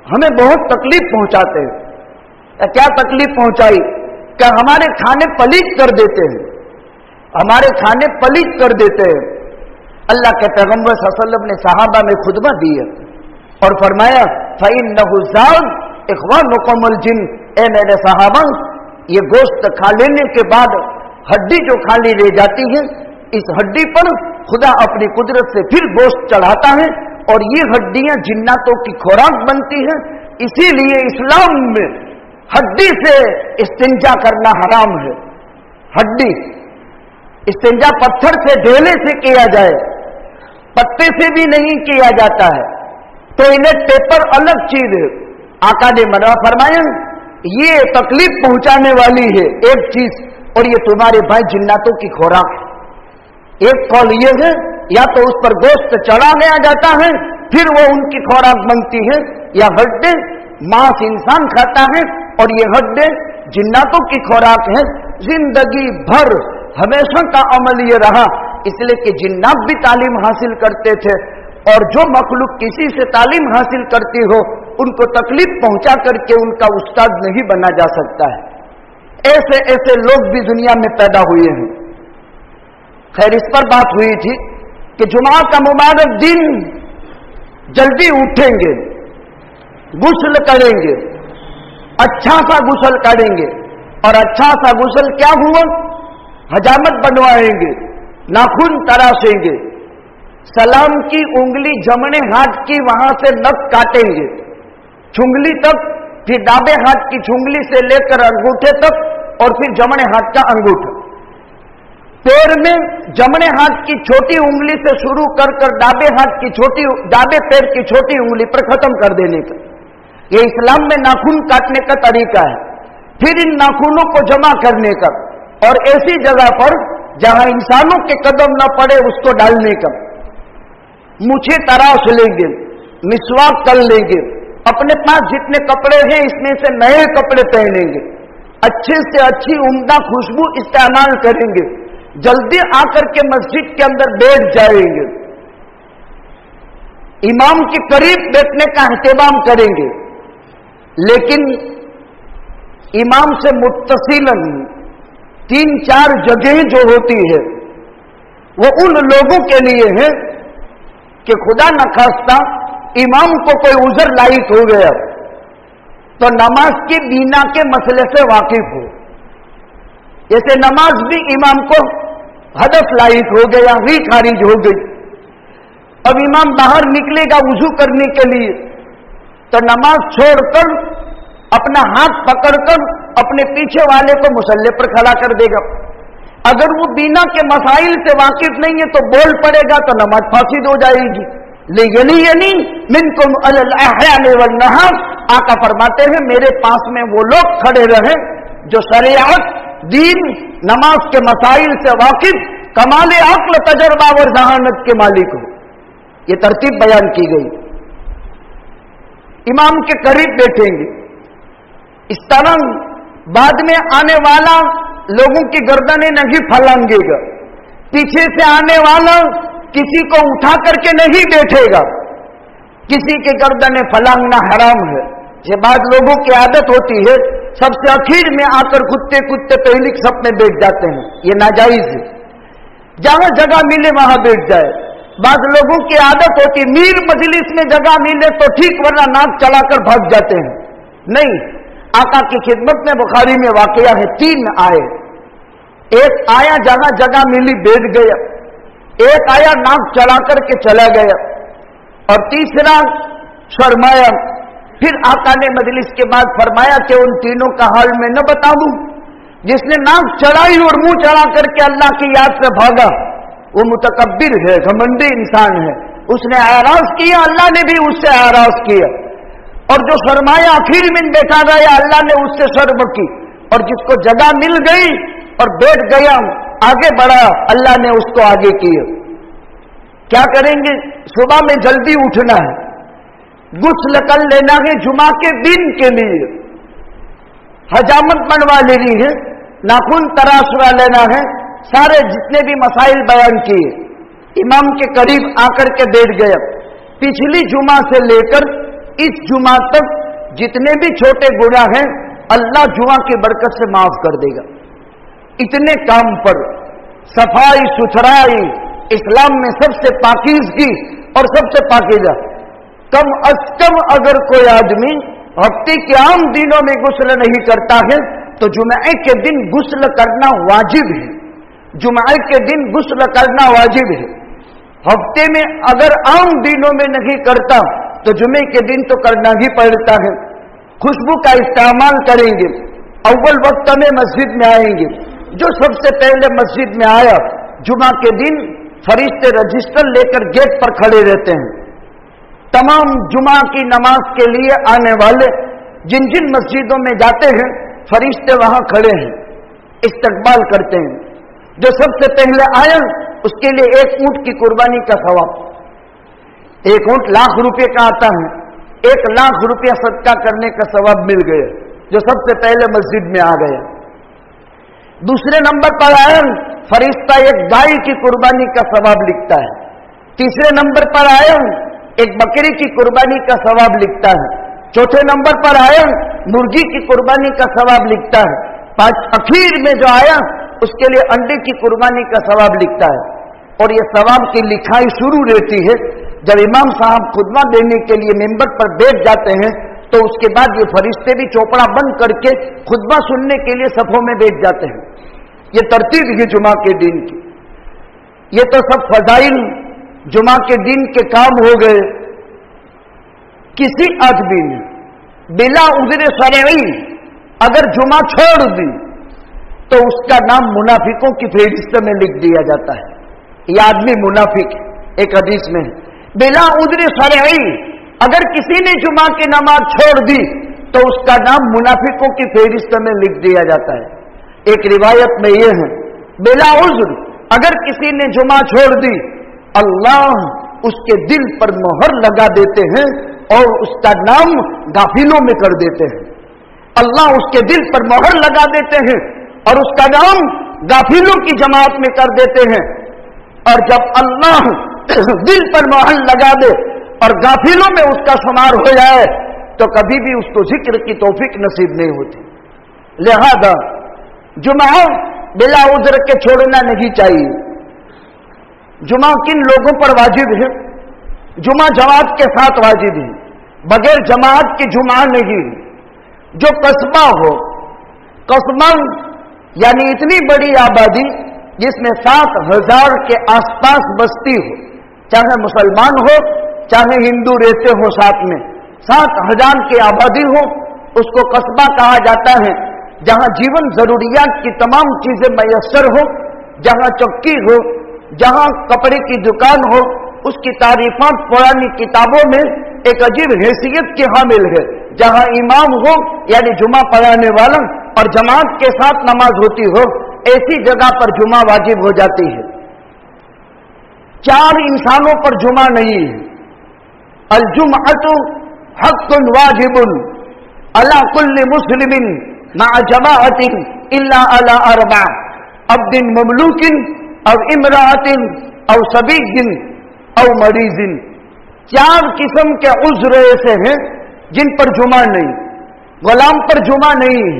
हमें बहुत तकलीफ पहुंचाते हैं। क्या तकलीफ पहुंचाई? क्या हमारे खाने पलीत कर देते हैं, हमारे खाने पलीत कर देते हैं। अल्लाह के पैगंबर सल्लल्लाहु अलैहि वसल्लम ने सहाबा में खुतबा दी और फरमाया फ़इन्नहु ज़ाद इख़वानुकुमुल जिन, ए मेरे सहाबा, ये गोश्त खा लेने के बाद हड्डी जो खाली रह जाती है, इस हड्डी पर खुदा अपनी कुदरत से फिर गोश्त चढ़ाता है और ये हड्डियां जिन्नातों की खुराक बनती है। इसीलिए इस्लाम में हड्डी से इस्तिंजा करना हराम है। हड्डी इस्तिंजा पत्थर से, ढेले से किया जाए, पत्ते से भी नहीं किया जाता है। टॉयलेट पेपर अलग चीज है। आका ने मना फरमाया ये तकलीफ पहुंचाने वाली है एक चीज, और ये तुम्हारे भाई जिन्नातों की खुराक है। एक कौल ये है, या तो उस पर गोश्त चढ़ाया जाता है फिर वो उनकी खुराक बनती है, या हड्डी मांस इंसान खाता है और ये हड्डी जिन्नातों की खुराक है। जिंदगी भर हमेशा का अमल ये रहा, इसलिए कि जिन्नात भी तालीम हासिल करते थे, और जो मखलूक किसी से तालीम हासिल करती हो उनको तकलीफ पहुंचा करके उनका उस्ताद नहीं बना जा सकता है। ऐसे ऐसे लोग भी दुनिया में पैदा हुए हैं। खैर, इस पर बात हुई थी कि जुमा का मुबारक दिन जल्दी उठेंगे, गुस्ल करेंगे, अच्छा सा गुस्ल करेंगे, और अच्छा सा गुस्ल क्या हुआ, हजामत बनवाएंगे, नाखून तराशेंगे, सलाम की उंगली जमने हाथ की वहां से नख काटेंगे, चुंगली तक, फिर दाबे हाथ की चुंगली से लेकर अंगूठे तक, और फिर जमने हाथ का अंगूठा। पैर में जमने हाथ की छोटी उंगली से शुरू कर दाबे हाथ की छोटी, दाबे पैर की छोटी उंगली पर खत्म कर देने का, ये इस्लाम में नाखून काटने का तरीका है। फिर इन नाखूनों को जमा करने का, और ऐसी जगह पर जहां इंसानों के कदम न पड़े उसको डालने का। मुछे तराश लेंगे, मिसवाक कर लेंगे, अपने पास जितने कपड़े हैं इसमें से नए कपड़े पहनेंगे, अच्छे से अच्छी उम्दा खुशबू इस्तेमाल करेंगे, जल्दी आकर के मस्जिद के अंदर बैठ जाएंगे, इमाम के करीब बैठने का एहतमाम करेंगे। लेकिन इमाम से मुत्तसिलन 3-4 जगह जो होती है वो उन लोगों के लिए है कि खुदा न खास्ता इमाम को कोई उज़र लायक हो गया तो नमाज की बीना के मसले से वाकिफ हो। जैसे नमाज भी इमाम को हदफ लायक हो गया, हुई खारिज हो गई, अब इमाम बाहर निकलेगा वुजू करने के लिए तो नमाज छोड़कर अपना हाथ पकड़कर अपने पीछे वाले को मुसल्ले पर खड़ा कर देगा। अगर वो बीना के मसाइल से वाकिफ नहीं है तो बोल पड़ेगा तो नमाज फासिद हो जाएगी। लेयनी मिनकुम अलल अहयान वल नहार, आका फरमाते हैं मेरे पास में वो लोग खड़े रहे जो शरीयत, दीन, नमाज के मसाइल से वाकिफ, कमाल अक्ल, तजर्बा और जहानत के मालिक हो। ये तरतीब बयान की गई। इमाम के करीब बैठेंगे। इस तरह बाद में आने वाला लोगों की गर्दनें नहीं फलांगेगा, पीछे से आने वाला किसी को उठा करके नहीं बैठेगा, किसी के गर्दनें फलांगना हराम है। ये बात लोगों की आदत होती है, सबसे आखिर में आकर कुत्ते कुत्ते पहली सब में बैठ जाते हैं, ये नाजायज है। जहां जगह मिले वहां बैठ जाए। बाद लोगों की आदत होती, मीर मजलिस में जगह मिले तो ठीक, वरना नाक चलाकर भाग जाते हैं। नहीं, आका की खिदमत में बुखारी में वाकया है, 3 आए। एक आया जहां जगह मिली बैठ गया, एक आया नाक चला करके चला गया, और तीसरा शर्माया। फिर आका ने मजलिस के बाद फरमाया कि उन तीनों का हाल मैं न बताऊं। जिसने नाक चढ़ाई और मुंह चढ़ा करके अल्लाह की याद से भागा, वो मुतकब्बिर है, घमंडी इंसान है, उसने आराज किया, अल्लाह ने भी उससे आराज किया। और जो शर्माया आखिर में बैठा गया, अल्लाह ने उससे शर्म की। और जिसको जगह मिल गई और बैठ गया, आगे बढ़ा, अल्लाह ने उसको आगे किया। क्या करेंगे? सुबह में जल्दी उठना है, गुस्ल कर लेना है जुमा के दिन के लिए, हजामत बनवा लेनी है, नाखून तराशवा लेना है, सारे जितने भी मसाइल बयान किए, इमाम के करीब आकर के बैठ गया। पिछली जुमा से लेकर इस जुमा तक जितने भी छोटे गुनाह हैं, अल्लाह जुमा की बरकत से माफ कर देगा। इतने काम पर सफाई सुथराई इस्लाम में सबसे पाकीज़गी और सबसे पाकीज़ा। कम अज कम अगर कोई आदमी हफ्ते के आम दिनों में गुस्ल नहीं करता है तो जुमे के दिन गुस्ल करना वाजिब है। जुमे के दिन गुस्ल करना वाजिब है। हफ्ते में अगर आम दिनों में नहीं करता तो जुमे के दिन तो करना ही पड़ता है। खुशबू का इस्तेमाल करेंगे, अव्वल वक्त में मस्जिद में आएंगे। जो सबसे पहले मस्जिद में आया, जुमा के दिन फरिश्ते रजिस्टर लेकर गेट पर खड़े रहते हैं। तमाम जुमा की नमाज के लिए आने वाले जिन जिन मस्जिदों में जाते हैं, फरिश्ते वहां खड़े हैं, इस्तकबाल करते हैं। जो सबसे पहले आया उसके लिए 1 ऊंट की कुर्बानी का सवाब, 1 ऊंट लाख रुपए का आता है, 1 लाख रुपया सदका करने का सवाब मिल गया जो सबसे पहले मस्जिद में आ गया। दूसरे नंबर पर आया फरिश्ता एक गाय की कुर्बानी का सवाब लिखता है। तीसरे नंबर पर आया एक बकरी की कुर्बानी का सवाब लिखता है। चौथे नंबर पर आया मुर्गी की कुर्बानी का सवाब लिखता है। आखिर में जो आया उसके लिए अंडे की कुर्बानी का सवाब लिखता है। और ये सवाब की लिखाई शुरू रहती है जब इमाम साहब खुतबा देने के लिए मिंबर पर बैठ जाते हैं, तो उसके बाद ये फरिश्ते भी चौपड़ा बंद करके खुतबा सुनने के लिए सफों में बैठ जाते हैं। ये तरतीब है जुमा के दिन की। ये तो सब फजाइल जुमा के दिन के काम हो गए। किसी आदमी ने बिला उज़्र शरई अगर जुमा छोड़ दी तो उसका नाम मुनाफिकों की फहरिस्त में लिख दिया जाता है। यह आदमी मुनाफिक एक हदीस में है। बिला उज़्र शरई अगर किसी ने जुमा की नमाज छोड़ दी तो उसका नाम मुनाफिकों की फहरिस्त में लिख दिया जाता है। एक रिवायत में यह है बिला उज़्र अगर किसी ने जुमा छोड़ दी, अल्लाह उसके दिल पर मोहर लगा देते हैं और उसका नाम गाफिलों में कर देते हैं। अल्लाह उसके दिल पर मोहर लगा देते हैं और उसका नाम गाफिलों की जमात में कर देते हैं। और जब अल्लाह दिल पर मोहर लगा दे और गाफिलों में उसका शुमार हो जाए तो कभी भी उसको जिक्र की तौफीक नसीब नहीं होती। लिहाजा जुमा बिला उज़्र के छोड़ना नहीं चाहिए। जुमा किन लोगों पर वाजिब है? जुमा जमात के साथ वाजिब है, बगैर जमात के जुमा नहीं। जो कस्बा हो, कस्बा यानी इतनी बड़ी आबादी जिसमें 7,000 के आसपास बस्ती हो, चाहे मुसलमान हो चाहे हिंदू रहते हो, साथ में 7,000 की आबादी हो, उसको कस्बा कहा जाता है। जहां जीवन जरूरियात की तमाम चीजें मयसर हो, जहां चक्की हो, जहां कपड़े की दुकान हो, उसकी तारीफात पुरानी किताबों में एक अजीब हैसियत की हामिल है। जहां इमाम हो यानी जुमा पढ़ाने वाला और जमात के साथ नमाज होती हो, ऐसी जगह पर जुमा वाजिब हो जाती है। 4 इंसानों पर जुमा नहीं है। अल जुमअतु हक़्क़ुन वाजिबुन अला कुल्लि मुस्लिमिन मअ जमाअतिन इल्ला अला अर्बा अब्दिन ममलूकिन अव इमरातिन अव सबीगिन अव मरीजिन। 4 किस्म के उज्र ऐसे हैं जिन पर जुमा नहीं, गुलाम पर जुमा नहीं है,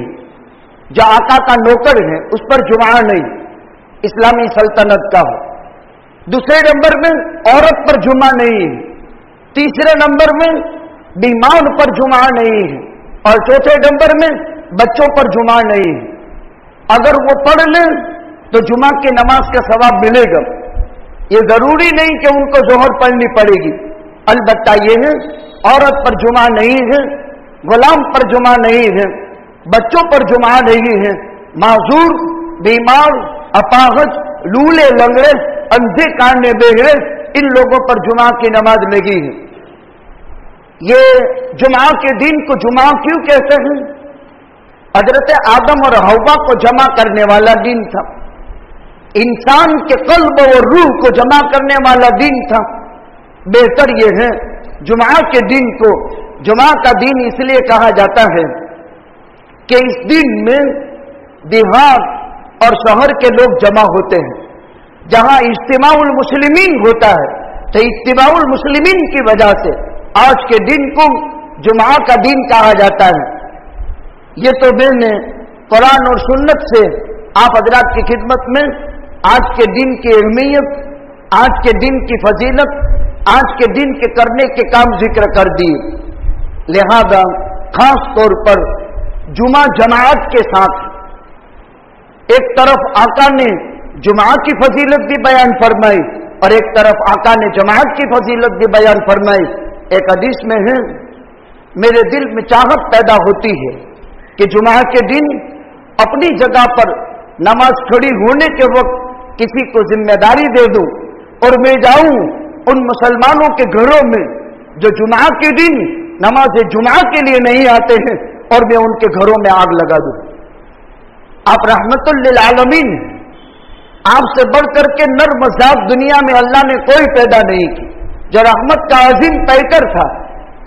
जो आका का नौकर है उस पर जुमा नहीं, इस्लामी सल्तनत का हो। दूसरे नंबर में औरत पर जुमा नहीं है, तीसरे नंबर में बीमार पर जुमा नहीं है, और चौथे नंबर में बच्चों पर जुमा नहीं है। अगर वो पढ़ लें तो जुमा की नमाज का सवाब मिलेगा। ये जरूरी नहीं कि उनको जोहर पढ़नी पड़ेगी, अलबत्ता ये है औरत पर जुमा नहीं है, गुलाम पर जुमा नहीं है, बच्चों पर जुमा नहीं है, माजूर, बीमार, अपाहज, लूले लंगड़े, अंधे काने बेहरे, इन लोगों पर जुमा की नमाज लगी है। ये जुमा के दिन को जुमा क्यों कहते हैं? हजरत आदम और हव्वा को जमा करने वाला दिन था, इंसान के कल्ब और रूह को जमा करने वाला दिन था। बेहतर यह है जुमा के दिन को जुमा का दिन इसलिए कहा जाता है कि इस दिन में देहात और शहर के लोग जमा होते हैं। जहां इज्तिमाउल मुस्लिमीन होता है तो इज्तिमाउल मुस्लिमीन की वजह से आज के दिन को जुमा का दिन कहा जाता है। ये तो मैंने कुरान और सुन्नत से आप हजरात की खिदमत में आज के दिन की अहमियत, आज के दिन की फजीलत, आज के दिन के करने के काम जिक्र कर दिए। लिहाजा खास तौर पर जुमा जमाअत के साथ एक तरफ आका ने जुमा की फजीलत भी बयान फरमाई और एक तरफ आका ने जमाअत की फजीलत भी बयान फरमाई। एक हदीस में है, मेरे दिल में चाहत पैदा होती है कि जुमा के दिन अपनी जगह पर नमाज खड़ी होने के वक्त किसी को जिम्मेदारी दे दूं और मैं जाऊं उन मुसलमानों के घरों में जो जुमा के दिन नमाज जुमा के लिए नहीं आते हैं और मैं उनके घरों में आग लगा दूं। आप रहमतुल लिल आलमीन, आपसे बढ़कर के नर्म ज़ात दुनिया में अल्लाह ने कोई पैदा नहीं की, जो रहमत का अजीम पैकर था,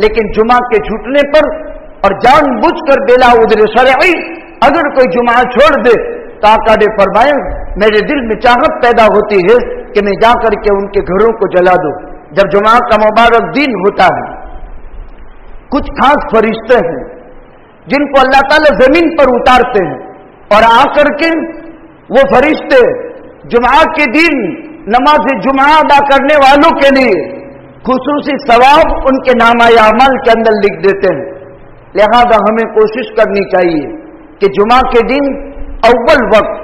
लेकिन जुमा के छूटने पर और जानबूझकर बेला उधर शरई अगर कोई जुमा छोड़ दे तो आका ने फरमाया मेरे दिल में चाहत पैदा होती है कि मैं जाकर के उनके घरों को जला दूं। जब जुमा का मुबारक दिन होता है, कुछ खास फरिश्ते हैं जिनको अल्लाह ताला जमीन पर उतारते हैं और आकर के वो फरिश्ते जुमा के दिन नमाज जुमा अदा करने वालों के लिए खुसूसी सवाब उनके नामाए अमल के अंदर लिख देते हैं। लिहाजा हमें कोशिश करनी चाहिए कि जुमा के दिन अव्वल वक्त,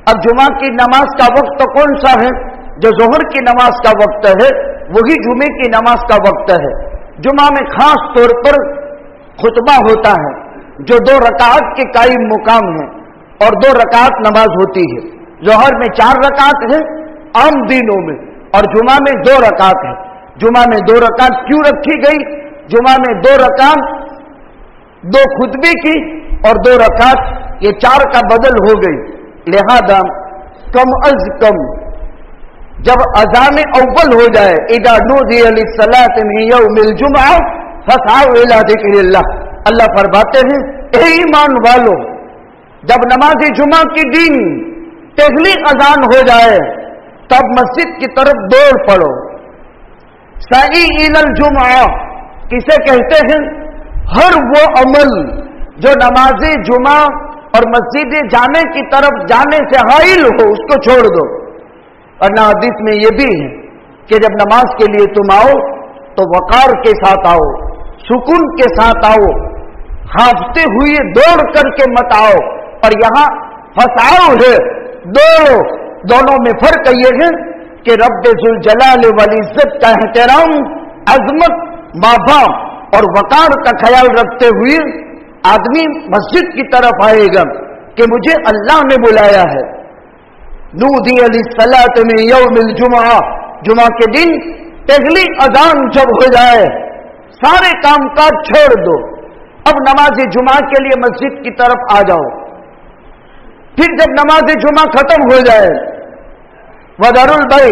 अब जुमा की नमाज का वक्त तो कौन सा है? जो जोहर की नमाज का वक्त है वही जुमे की नमाज का वक्त है। जुमा में खास तौर पर खुतबा होता है जो 2 रकात के कायम मुकाम है और 2 रकात नमाज होती है। जोहर में 4 रकात है आम दिनों में और जुमा में 2 रकात है। जुमा में 2 रकात क्यों रखी गई? जुमा में 2 रकात 2 खुतबे की और 2 रकात ये 4 का बदल हो गई। लिहाजा कम अज कम जब अजान अव्वल हो जाए, इदा नूदिया लिस्सलाति मिन यौमिल जुमआ फसअू इला ज़िक्रिल्लाह, अल्लाह फरमाते हैं ए ईमान वालों, जब नमाज जुमा के दिन पहली अजान हो जाए तब मस्जिद की तरफ दौड़ पड़ो। साई इलल जुमआ किसे कहते हैं? हर वो अमल जो नमाज जुमा और मस्जिद जाने की तरफ जाने से हाइल हो उसको छोड़ दो। और ना हदीस में ये भी है कि जब नमाज के लिए तुम आओ तो वकार के साथ आओ, सुकून के साथ आओ, हाफते हुए दौड़ करके मत आओ। और यहाँ फसाओ है दौड़ो, दोनों में फर्क ये है कि रब्बे जुल जलाल वल इज्जत का एहतराम, अजमत, माँ बाप और वकार का ख्याल रखते हुए आदमी मस्जिद की तरफ आएगा कि मुझे अल्लाह ने बुलाया है। नूदिया लिस्सलाति मिन यौमिल जुमआ, जुमा के दिन पहली अजान जब हो जाए सारे काम काज छोड़ दो, अब नमाज जुमा के लिए मस्जिद की तरफ आ जाओ। फिर जब नमाज जुमा खत्म हो जाए, वदरुल बै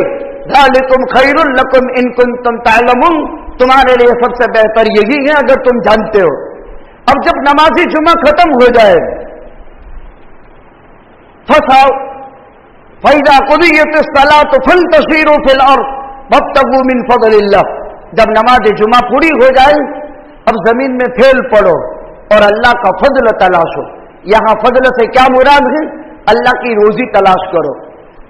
ज़ालिकुम खैरुल लकुम इन कुंतुम तालमून, तुम्हारे लिए सबसे बेहतर यही है अगर तुम जानते हो। अब जब नमाज जुमा खत्म हो जाए फसाओ फैदा कुदियतिस सलात फंतशिरू फिल अर्द वब्तगू मिन फज़लिल्लाह। जब नमाज जुमा पूरी हो जाए अब जमीन में फैल पड़ो और अल्लाह का फजल तलाशो। यहां फजल से क्या मुराद है? अल्लाह की रोजी तलाश करो।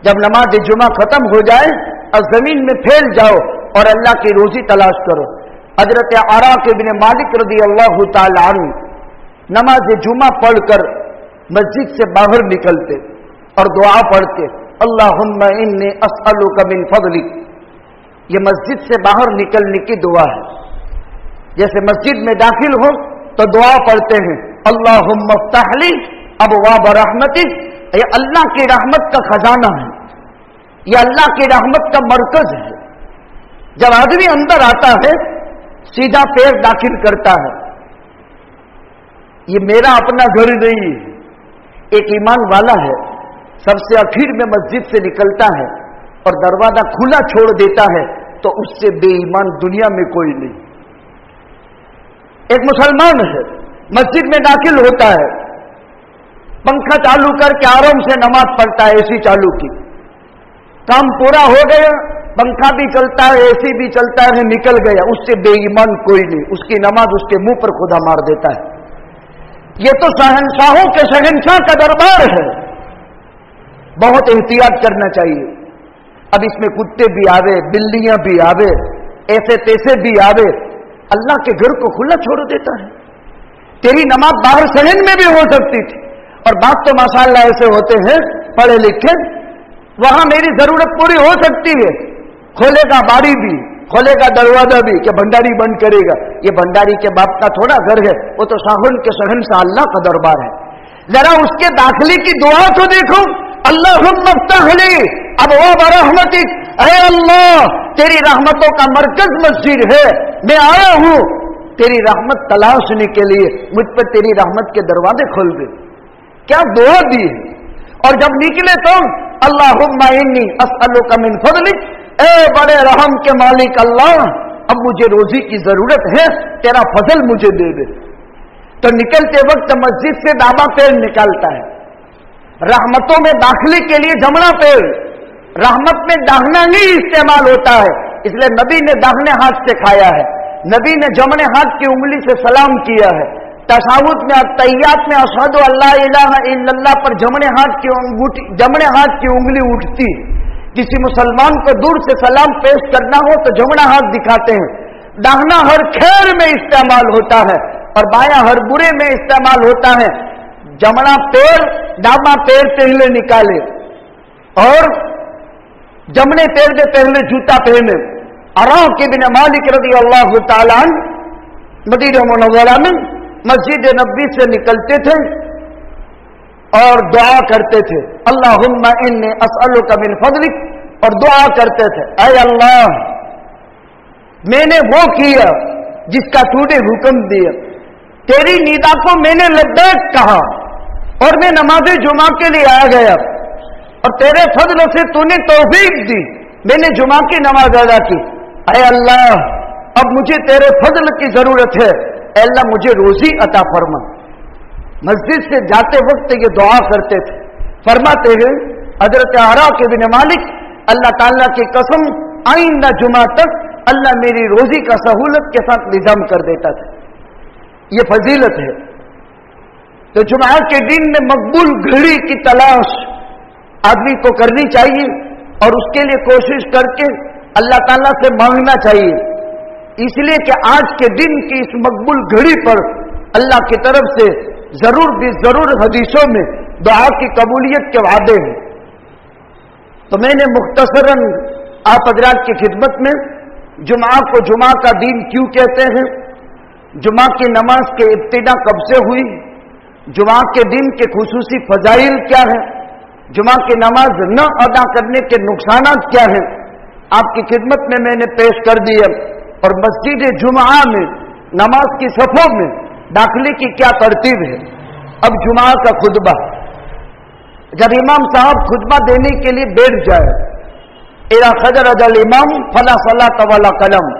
जब नमाज जुमा खत्म हो जाए और जमीन में फैल जाओ और अल्लाह की रोजी तलाश करो। हजरत अराक इब्न मालिक रज़ी अल्लाह तआला अन्हु नमाज जुमा पढ़कर मस्जिद से बाहर निकलते और दुआ पढ़ते, अल्लाहुम्मा इन्नी अस्अलुका मिन फज़लिक। ये मस्जिद से बाहर निकलने की दुआ है। जैसे मस्जिद में दाखिल हो तो दुआ पढ़ते हैं, अल्लाहुम्मा इफ्तह ली अबवाब रहमतिक। ये अल्लाह की रहमत का खजाना है, ये अल्लाह की रहमत का मरकज है। जब आदमी अंदर आता है सीधा पैर दाखिल करता है। ये मेरा अपना घर नहीं है। एक ईमान वाला है सबसे आखिर में मस्जिद से निकलता है और दरवाजा खुला छोड़ देता है तो उससे बेईमान दुनिया में कोई नहीं। एक मुसलमान है मस्जिद में दाखिल होता है, पंखा चालू करके आराम से नमाज पढ़ता है, एसी चालू की, काम पूरा हो गया, पंखा भी चलता है एसी भी चलता है, निकल गया, उससे बेईमान कोई नहीं। उसकी नमाज उसके मुंह पर खुदा मार देता है। ये तो शहंशाहों के शहंशाह का दरबार है, बहुत एहतियात करना चाहिए। अब इसमें कुत्ते भी आवे, बिल्लियां भी आवे, ऐसे तैसे भी आवे, अल्लाह के घर को खुला छोड़ देता है। तेरी नमाज बाहर सहन में भी हो सकती थी, और बात तो माशाअल्लाह ऐसे होते हैं पढ़े लिखे, वहां मेरी जरूरत पूरी हो सकती है, खोलेगा बारी भी, खोलेगा दरवाजा भी, कि भंडारी बंद करेगा। ये भंडारी के बाप का थोड़ा घर है, वो तो साहुन के शहंशाह अल्लाह का दरबार है। जरा उसके दाखिले की दुआ तो देखो, अल्लाहुम्मा इफ्तह ली अबवाब रहमतिक। ऐ अल्लाह तेरी रहमतों का मरकज मस्जिद है, मैं आया हूं तेरी रहमत तलाशने के लिए, मुझ पर तेरी रहमत के दरवाजे खोल दे। क्या दुआ दी। और जब निकले तो अल्लाहुम्मा इन्नी अस्अलुका मिन फज़लिक, ए बड़े रहम के मालिक अल्लाह, अब मुझे रोजी की जरूरत है, तेरा फजल मुझे दे दे। तो निकलते वक्त मस्जिद से दाबा पैर निकालता है। रहमतों में दाखिले के लिए जमना पैर, रहमत में दाहिना ही इस्तेमाल होता है, इसलिए नबी ने दाहिने हाथ से खाया है, नबी ने जमने हाथ की उंगली से सलाम किया है। तशाहुद में तहियात में अशहदु अल्ला इलाहा इल्लल्लाह पर जमने हाथ की उंगली उठती। किसी मुसलमान को दूर से सलाम पेश करना हो तो जमना हाथ दिखाते हैं। दाहिना हर खैर में इस्तेमाल होता है और बायां हर बुरे में इस्तेमाल होता है। जमना पैर डाबा पैर पहले निकाले और जमने पैर में पहले जूता पहने। अराक इब्न मालिक रज़ी अल्लाह तआला अन्हु मदीना मुनव्वरा में मस्जिद नबी से निकलते थे और दुआ करते थे, अल्लाहुम्मा इन्नी अस्अलुका मिन फज़लिक, और दुआ करते थे, ऐ अल्लाह मैंने वो किया जिसका तूने हुक्म दिया, तेरी निदा को मैंने लब्बैक कहा और मैं नमाज जुमा के लिए आ गया और तेरे फजल से तूने तौफीक दी, मैंने जुमा की नमाज अदा की। ऐ अल्लाह अब मुझे तेरे फजल की जरूरत है, ऐ अल्लाह मुझे रोजी अता फरमा। मस्जिद से जाते वक्त ये दुआ करते थे। फरमाते हैं हजरत अराक इब्न मालिक, अल्लाह ताला की कसम आइंदा जुमा तक अल्लाह मेरी रोजी का सहूलत के साथ निजाम कर देता था। ये फजीलत है। तो जुमा के दिन में मकबूल घड़ी की तलाश आदमी को करनी चाहिए और उसके लिए कोशिश करके अल्लाह ताला से मांगना चाहिए, इसलिए कि आज के दिन की इस मकबूल घड़ी पर अल्लाह की तरफ से जरूर भी जरूर हदीसों में दुआ की कबूलियत के वादे हैं। तो मैंने मुख्तसरन आप हजरात की खिदमत में जुमा को जुमा का दिन क्यों कहते हैं, जुमा की नमाज के इब्तिदा कब से हुई, जुमा के दिन के खुसूसी फजाइल क्या है, जुमा की नमाज न अदा करने के नुकसानात क्या हैं, आपकी खिदमत में मैंने पेश कर दिया। और मस्जिद जुमा में नमाज की सफों में दाखिले की क्या तरतीब है। अब जुमा का खुतबा, जब इमाम साहब खुतबा देने के लिए बैठ जाए, इरा खजर अजल इमाम फला सलात वला कलम,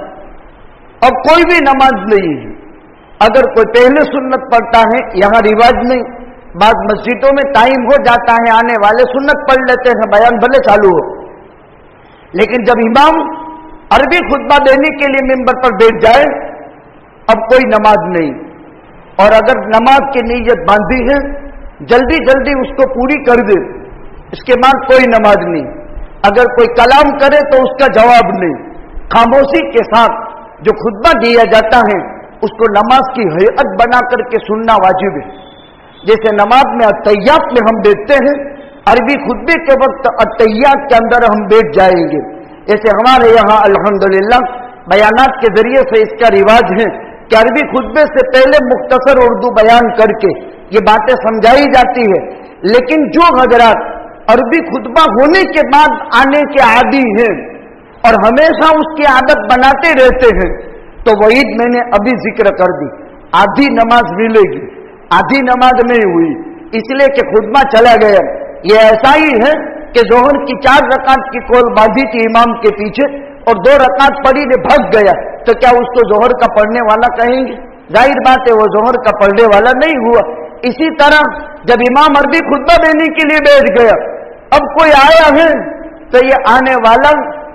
अब कोई भी नमाज नहीं है। अगर कोई पहले सुन्नत पढ़ता है, यहां रिवाज नहीं, بعض مسجدوں میں ٹائم ہو جاتا ہے، آنے والے سنت پڑھ لیتے ہیں، بیان بھلے چالو ہو، لیکن جب امام عربی خطبہ دینے کے لیے ممبر پر بیٹھ جائے اب کوئی نماز نہیں، اور اگر نماز کی نیت باندھی ہے جلدی جلدی اس کو پوری کر دے، اس کے بعد کوئی نماز نہیں، اگر کوئی کلام کرے تو اس کا جواب نہیں، خاموشی کے ساتھ جو خطبہ دیا جاتا ہے اس کو نماز کی ہیئت بنا کر کے سننا واجب ہے۔ جیسے نماز میں التحیات میں ہم دیکھتے ہیں، عربی خطبے کے وقت التحیات کے اندر ہم بیٹھ جائیں گے، جیسے ہمارے یہاں الحمدللہ بیانات کے ذریعے سے اس کا رواج ہے کہ عربی خطبے سے پہلے مختصر اردو بیان کر کے یہ باتیں سمجھائی جاتی ہے، لیکن جو حضرات عربی خطبہ ہونے کے بعد آنے کے عادی ہیں اور ہمیشہ اس کی عادت بناتے رہتے ہیں تو وہ عید میں نے ابھی ذکر کر دی، آدھی نماز ملے گی، آدھی نماز نہیں ہوئی اس لیے کہ خطبہ چلا گیا۔ یہ ایسا ہی ہے کہ ظہر کی 4 رکعت کی کول باندھی تھی امام کے پیچھے اور 2 رکعت پڑھی نے بھگ گیا، تو کیا اس کو ظہر کا پڑھنے والا کہیں گے؟ ظاہر بات ہے وہ ظہر کا پڑھنے والا نہیں ہوا۔ اسی طرح جب امام عربی خطبہ دینے کے لیے بیٹھ گیا، اب کوئی آیا ہے تو یہ آنے والا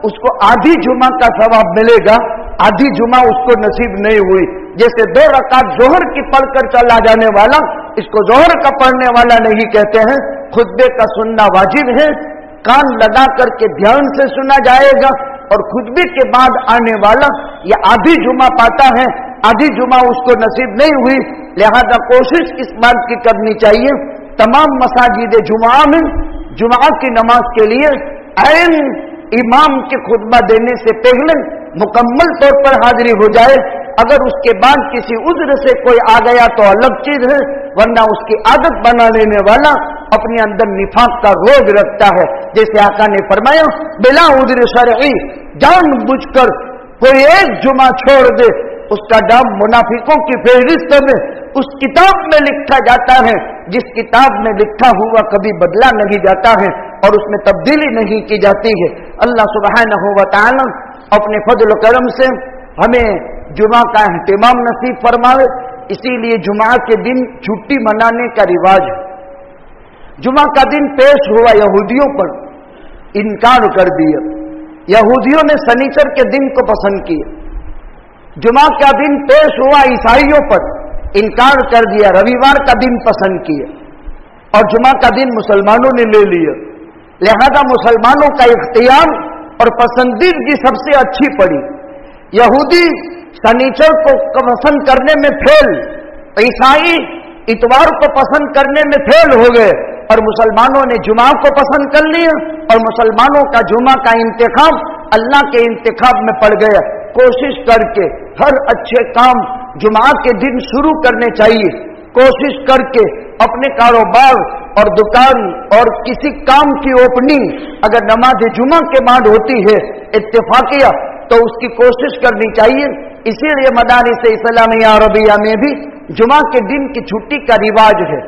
اس کو آدھی جمعہ کا ثواب ملے گا، آدھی جمعہ اس کو نصیب نہیں ہوئی۔ جیسے 2 رکعت ظہر کی پڑھ کر چلا جانے والا اس کو ظہر کا پڑھنے والا نہیں کہتے ہیں۔ خطبے کا سننا واجب ہے، کان لگا کر کے دھیان سے سنا جائے گا، اور خطبے کے بعد آنے والا یہ آدھی جمعہ پاتا ہے، آدھی جمعہ اس کو نصیب نہیں ہوئی۔ لہذا کوشش اس بات کی کرنی چاہیے تمام مساجد جمعہ میں جمعہ کی نماز کے لیے عین امام کے خطبہ دینے سے پہلے مکمل طور پر حاضری ہو جائے۔ اگر اس کے بعد کسی عذر سے کوئی آ گیا تو الگ چیز ہے، ورنہ اس کی عادت بنا لینے والا اپنے اندر نفاق کا روگ رکھتا ہے۔ جیسے آقا نے فرمایا بلا عذر شرعی، جان بوجھ کر کوئی ایک جمعہ چھوڑ دے اس کا نام منافقوں کی فہرست میں اس کتاب میں لکھا جاتا ہے جس کتاب میں لکھا ہوا کبھی بدلا نہیں جاتا ہے اور اس میں تبدیلی نہیں کی جاتی ہے۔ اللہ سبحانہ و تعالی اپنے فضل و کرم سے ہمیں جمعہ کا اہتمام نصیب فرمائے۔ اسی لیے جمعہ کے دن چھٹی منانے کا رواج ہے۔ جمعہ کا دن پیش ہوا یہودیوں پر، انکار کر دیا۔ یہودیوں نے سنیچر کے دن کو پسند کیا۔ جمعہ کا دن پیش ہوا عیسائیوں پر، انکار کر دیا، رویوار کا دن پسند کیا، اور جمعہ کا دن مسلمانوں نے لے لیا۔ لہذا مسلمانوں کا اختیار اور پسندیدگی سب سے اچھی پڑی۔ یہودی سنیچر کو پسند کرنے میں فیل، عیسائی اتوار کو پسند کرنے میں فیل ہو گئے، اور مسلمانوں نے جمعہ کو پسند کر لیا، اور مسلمانوں کا جمعہ کا انتخاب اللہ کے انتخاب میں پڑ گیا۔ کوشش کر کے ہر اچھے کام جمعہ کے دن شروع کرنے چاہیے۔ کوشش کر کے اپنے کاروبار اور دکان اور کسی کام کی اوپننگ اگر نماز جمعہ کے بعد ہوتی ہے اتفاقیہ تو اس کی کوشش کرنی چاہیے۔ اسی لیے مدارس اسلامیہ عربیہ میں بھی جمعہ کے دن کی چھٹی کا رواج ہے۔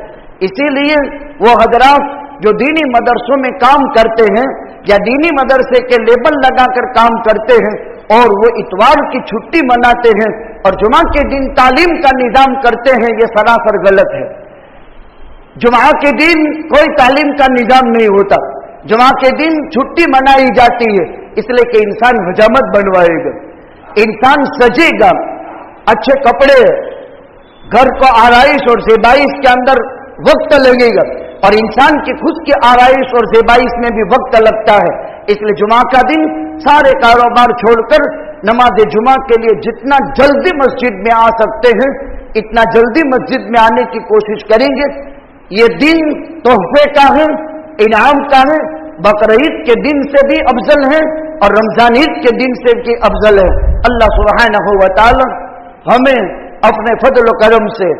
اسی لیے وہ حضرات جو دینی مدرسوں میں کام کرتے ہیں یا دینی مدرسے کے لیبل لگا کر کام کرتے ہیں اور وہ اتوار کی چھٹی مناتے ہیں اور جمعہ کے دن تعلیم کا نظام کرتے ہیں، یہ سراسر غلط ہے۔ جمعہ کے دن کوئی تعلیم کا نظام نہیں ہوتا، جمعہ کے دن چھٹی منائی جاتی ہے اس لیے کہ انسان حجامت بنوائے گا، انسان سجے گا، اچھے کپڑے، گھر کو آرائش اور زیبائش کے اندر وقت لگے گا، اور انسان کی خود کی آرائش اور زیبائش میں بھی وقت لگتا ہے۔ اس لیے جمعہ کا دن سارے کاروبار چھوڑ کر نماز جمعہ کے لیے جتنا جلدی مسجد میں آ سکتے ہیں اتنا جلدی مسجد میں آنے کی کوشش کریں گے۔ یہ دن تحفے کا ہے، انعام کا ہے، بقرعید کے دن سے بھی افضل ہے اور رمضان عید کے دن سے بھی افضل ہے۔ اللہ سبحانہ و تعالی ہمیں اپنے فضل و کرم سے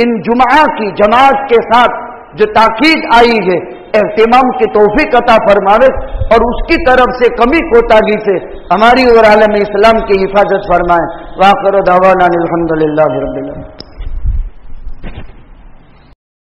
ان جمعہ کی جماعت کے ساتھ جو تاکید آئی ہے اہتمام کی توفیق عطا فرمائے اور اس کی طرف سے کمی کوتاہی سے ہماری اور عالم اسلام کی حفاظت فرمائے۔ وآخر دعوانا الحمدللہ رب العالمین۔